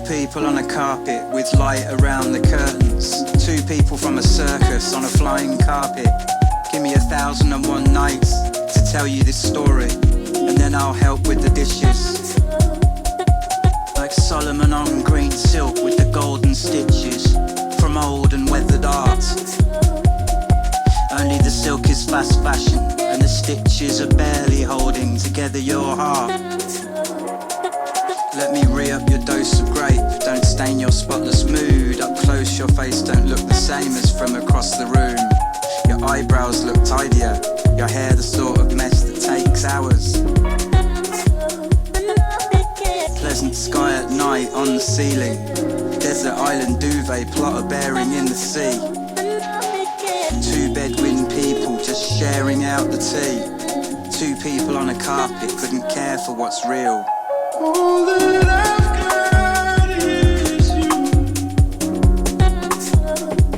people on a carpet with light around the curtains. 2 people from a circus on a flying carpet. Give me 1,001 nights to tell you this story, and then I'll help with the dishes. Like Solomon on green silk with the golden stitches from old and weathered art. Only the silk is fast fashion, and the stitches are barely holding together your heart. Let me re-up your dose of grape, don't stain your spotless mood. Up close your face don't look the same as from across the room. Your eyebrows look tidier, your hair the sort of mess that takes hours. Pleasant sky at night on the ceiling. Desert island duvet plotter bearing in the sea. 2 bedouin people just sharing out the tea. 2 people on a carpet couldn't care for what's real. All that